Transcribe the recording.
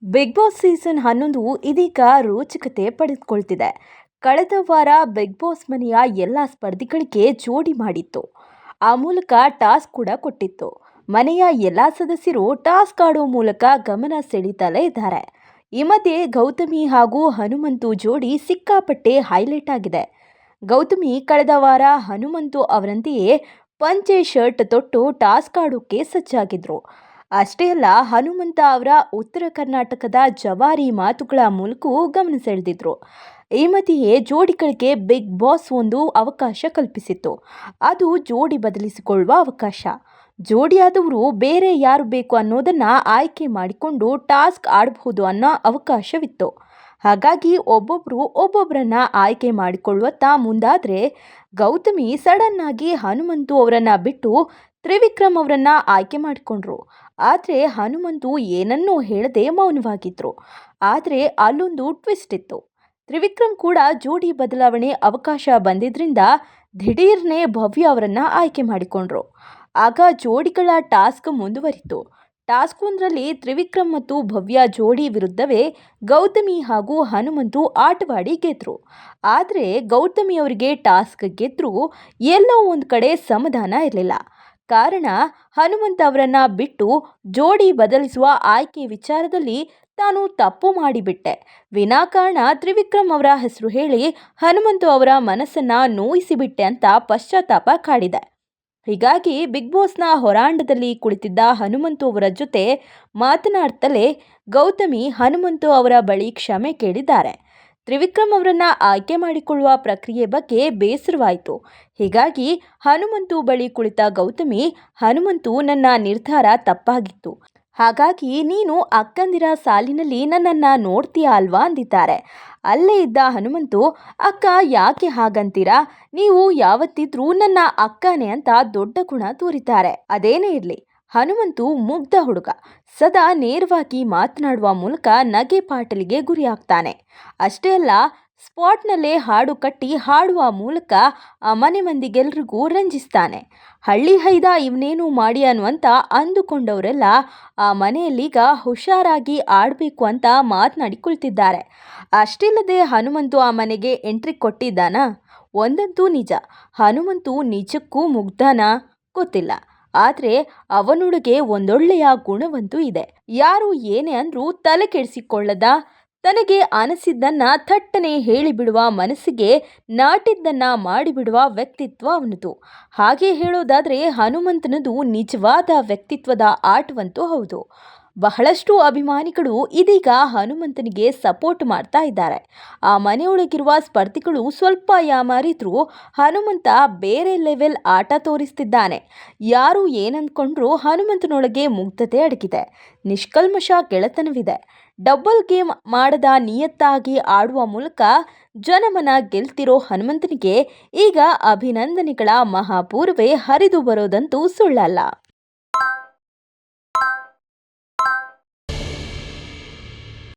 Big boss season 11 ಇದೀಗ ರೋಚಕತೆ ಪಡೆದುಕೊಳ್ತಿದೆ. ಕಳೆದ ವಾರ ಬಿಗ್ ಬಾಸ್ ಮನೆಯ ಎಲ್ಲ ಸ್ಪರ್ಧಿಗಳಿಗೆ ಜೋಡಿ ಮಾಡಿತ್ತು. ಆ ಮೂಲಕ ಟಾಸ್ಕ್ ಕೂಡ ಕೊಟ್ಟಿತ್ತು. ಮನೆಯ ಎಲ್ಲ ಸದಸ್ಯರು ಟಾಸ್ಕ್ ಆಡೋ ಮೂಲಕ ಗಮನ ಸೆಳೀತಲೇ ಇದ್ದಾರೆ. ಈ ಮಧ್ಯೆ ಗೌತಮಿ ಹಾಗೂ ಹನುಮಂತು ಜೋಡಿ ಸಿಕ್ಕಾಪಟ್ಟೆ ಹೈಲೈಟ್ ಆಗಿದೆ. ಗೌತಮಿ ಕಳೆದ ವಾರ ಹನುಮಂತು ಅವರಂತೆಯೇ ಪಂಚೆ ಶರ್ಟ್ ತೊಟ್ಟು ಟಾಸ್ಕ್ ಆಡೋಕೆ ಸಜ್ಜಾಗಿದ್ರು. ಅಷ್ಟೇ ಅಲ್ಲ, ಹನುಮಂತ ಅವರ ಉತ್ತರ ಕರ್ನಾಟಕದ ಜವಾರಿ ಮಾತುಗಳ ಮೂಲಕವೂ ಗಮನ ಸೆಳೆದಿದ್ರು. ಈ ಮಧ್ಯೆಯೇ ಜೋಡಿಗಳಿಗೆ ಬಿಗ್ ಬಾಸ್ ಒಂದು ಅವಕಾಶ ಕಲ್ಪಿಸಿತ್ತು. ಅದು ಜೋಡಿ ಬದಲಿಸಿಕೊಳ್ಳುವ ಅವಕಾಶ. ಜೋಡಿಯಾದವರು ಬೇರೆ ಯಾರು ಬೇಕು ಅನ್ನೋದನ್ನ ಆಯ್ಕೆ ಮಾಡಿಕೊಂಡು ಟಾಸ್ಕ್ ಆಡಬಹುದು ಅನ್ನೋ ಅವಕಾಶವಿತ್ತು. ಹಾಗಾಗಿ ಒಬ್ಬೊಬ್ಬರನ್ನ ಆಯ್ಕೆ ಮಾಡಿಕೊಳ್ಳುವತ್ತ ಮುಂದಾದ್ರೆ ಗೌತಮಿ ಸಡನ್ ಆಗಿ ಹನುಮಂತು ಅವರನ್ನ ಬಿಟ್ಟು ತ್ರಿವಿಕ್ರಮ್ ಅವರನ್ನ ಆಯ್ಕೆ ಮಾಡಿಕೊಂಡ್ರು. ಆದರೆ ಹನುಮಂತು ಏನನ್ನೂ ಹೇಳದೆ ಮೌನವಾಗಿದ್ರು. ಆದರೆ ಅಲ್ಲೊಂದು ಟ್ವಿಸ್ಟ್ ಇತ್ತು. ತ್ರಿವಿಕ್ರಮ್ ಕೂಡ ಜೋಡಿ ಬದಲಾವಣೆ ಅವಕಾಶ ಬಂದಿದ್ರಿಂದ ದಿಢೀರ್ನೆ ಭವ್ಯ ಅವರನ್ನ ಆಯ್ಕೆ ಮಾಡಿಕೊಂಡ್ರು. ಆಗ ಜೋಡಿಗಳ ಟಾಸ್ಕ್ ಮುಂದುವರಿತು. ಟಾಸ್ಕ್ ಒಂದರಲ್ಲಿ ತ್ರಿವಿಕ್ರಮ್ ಮತ್ತು ಭವ್ಯ ಜೋಡಿ ವಿರುದ್ಧವೇ ಗೌತಮಿ ಹಾಗೂ ಹನುಮಂತು ಆಟವಾಡಿ ಗೆದ್ರು. ಆದರೆ ಗೌತಮಿ ಅವರಿಗೆ ಟಾಸ್ಕ್ ಗೆದ್ರೂ ಎಲ್ಲೋ ಒಂದು ಕಡೆ ಸಮಾಧಾನ ಇರಲಿಲ್ಲ. ಕಾರಣ, ಹನುಮಂತ ಅವರನ್ನ ಬಿಟ್ಟು ಜೋಡಿ ಬದಲಿಸುವ ಆಯ್ಕೆ ವಿಚಾರದಲ್ಲಿ ತಾನು ತಪ್ಪು ಮಾಡಿಬಿಟ್ಟೆ, ವಿನಾಕಾರಣ ತ್ರಿವಿಕ್ರಮ್ ಅವರ ಹೆಸರು ಹೇಳಿ ಹನುಮಂತು ಅವರ ಮನಸ್ಸನ್ನ ನೋಯಿಸಿಬಿಟ್ಟೆ ಅಂತ ಪಶ್ಚಾತ್ತಾಪ ಕಾಡಿದೆ. ಹೀಗಾಗಿ ಬಿಗ್ ಬಾಸ್ನ ಹೊರಾಂಗಣದಲ್ಲಿ ಕುಳಿತಿದ್ದ ಹನುಮಂತು ಅವರ ಜೊತೆ ಮಾತನಾಡ್ತಲೇ ಗೌತಮಿ ಹನುಮಂತು ಅವರ ಬಳಿ ಕ್ಷಮೆ ಕೇಳಿದ್ದಾರೆ. ತ್ರಿವಿಕ್ರಮ್ ಅವರನ್ನ ಆಯ್ಕೆ ಮಾಡಿಕೊಳ್ಳುವ ಪ್ರಕ್ರಿಯೆ ಬಗ್ಗೆ ಬೇಸರವಾಯಿತು. ಹೀಗಾಗಿ ಹನುಮಂತು ಬಳಿ ಕುಳಿತ ಗೌತಮಿ, ಹನುಮಂತು, ನನ್ನ ನಿರ್ಧಾರ ತಪ್ಪಾಗಿತ್ತು. ಹಾಗಾಗಿ ನೀನು ಅಕ್ಕಂದಿರ ಸಾಲಿನಲ್ಲಿ ನನ್ನನ್ನ ನೋಡ್ತೀಯ ಅಲ್ವಾ ಅಂದಿದ್ದಾರೆ. ಅಲ್ಲೇ ಇದ್ದ ಹನುಮಂತು, ಅಕ್ಕ ಯಾಕೆ ಹಾಗಂತೀರಾ, ನೀವು ಯಾವತ್ತಿದ್ರೂ ನನ್ನ ಅಕ್ಕನೇ ಅಂತ ದೊಡ್ಡ ಗುಣ ತೋರಿದ್ದಾರೆ. ಅದೇನೇ ಇರಲಿ, ಹನುಮಂತು ಮುಗ್ಧ ಹುಡುಗ. ಸದಾ ನೇರವಾಗಿ ಮಾತನಾಡುವ ಮೂಲಕ ನಗೆ ಪಾಟಲಿಗೆ ಗುರಿಯಾಗ್ತಾನೆ. ಅಷ್ಟೇ ಅಲ್ಲ, ಸ್ಪಾಟ್ನಲ್ಲೇ ಹಾಡು ಕಟ್ಟಿ ಹಾಡುವ ಮೂಲಕ ಆ ಮನೆ ಮಂದಿಗೆಲ್ರಿಗೂ ರಂಜಿಸ್ತಾನೆ. ಹಳ್ಳಿ ಹೈದ ಇವನೇನು ಮಾಡಿ ಅನ್ನುವಂತ ಅಂದುಕೊಂಡವರೆಲ್ಲ ಆ ಮನೆಯಲ್ಲೀಗ ಹುಷಾರಾಗಿ ಆಡಬೇಕು ಅಂತ ಮಾತನಾಡಿಕೊಳ್ತಿದ್ದಾರೆ. ಅಷ್ಟಿಲ್ಲದೆ ಹನುಮಂತು ಆ ಮನೆಗೆ ಎಂಟ್ರಿ ಕೊಟ್ಟಿದ್ದಾನಾ? ಒಂದಂತೂ ನಿಜ, ಹನುಮಂತು ನಿಜಕ್ಕೂ ಮುಗ್ಧನಾ ಗೊತ್ತಿಲ್ಲ. ಆದರೆ ಅವನೊಳಗೆ ಒಂದೊಳ್ಳೆಯ ಗುಣವಂತೂ ಇದೆ. ಯಾರು ಏನೇ ಅಂದ್ರೂ ತಲೆ ಕೆಡಿಸಿಕೊಳ್ಳದ, ತನಗೆ ಅನಿಸಿದ್ದನ್ನ ಥಟ್ಟನೆ ಹೇಳಿಬಿಡುವ, ಮನಸ್ಸಿಗೆ ನಾಟಿದ್ದನ್ನ ಮಾಡಿಬಿಡುವ ವ್ಯಕ್ತಿತ್ವ ಅವನದು. ಹಾಗೆ ಹೇಳೋದಾದ್ರೆ ಹನುಮಂತನದು ನಿಜವಾದ ವ್ಯಕ್ತಿತ್ವದ ಆಟವಂತೂ ಹೌದು. ಬಹಳಷ್ಟು ಅಭಿಮಾನಿಗಳು ಇದೀಗ ಹನುಮಂತನಿಗೆ ಸಪೋರ್ಟ್ ಮಾಡ್ತಾ ಇದ್ದಾರೆ. ಆ ಮನೆಯೊಳಗಿರುವ ಸ್ಪರ್ಧಿಗಳು ಸ್ವಲ್ಪ ಯಾಮಾರಿದ್ರೂ ಹನುಮಂತ ಬೇರೆ ಲೆವೆಲ್ ಆಟ ತೋರಿಸ್ತಿದ್ದಾನೆ. ಯಾರು ಏನಂದ್ಕೊಂಡ್ರೂ ಹನುಮಂತನೊಳಗೆ ಮುಗ್ಧತೆ ಅಡಗಿದೆ, ನಿಷ್ಕಲ್ಮಶ ಗೆಳೆತನವಿದೆ. ಡಬಲ್ ಗೇಮ್ ಮಾಡದ ನಿಯತ್ತಾಗಿ ಆಡುವ ಮೂಲಕ ಜನಮನ ಗೆಲ್ತಿರೋ ಹನುಮಂತನಿಗೆ ಈಗ ಅಭಿನಂದನೆಗಳ ಮಹಾಪೂರ್ವೇ ಹರಿದು ಬರೋದಂತೂ ಸುಳ್ಳಲ್ಲ.